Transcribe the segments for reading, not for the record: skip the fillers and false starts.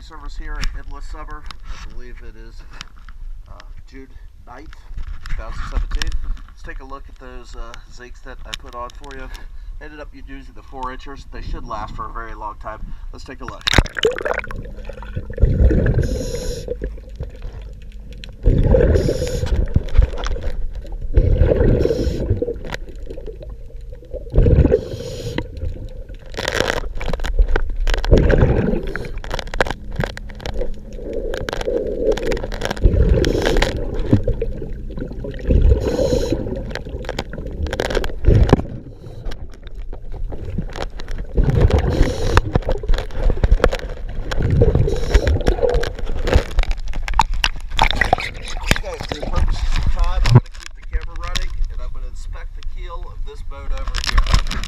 diving service here at Endless Summer. I believe it is June 9th, 2017. Let's take a look at those zincs that I put on for you. Ended up using the 4-inchers. They should last for a very long time. Let's take a look. Inspect the keel of this boat over here.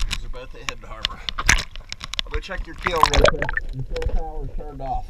These are both at End Harbor. I'm going to check your keel real quick. The fuel power is turned off.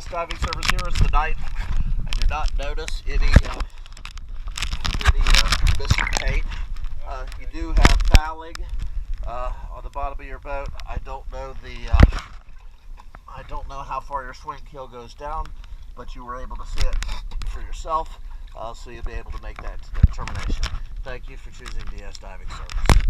Diving service here is tonight. I do not notice any missing paint. You do have fouling on the bottom of your boat. I don't know how far your swing keel goes down, but you were able to see it for yourself, so you'll be able to make that determination. Thank you for choosing DS Diving Service.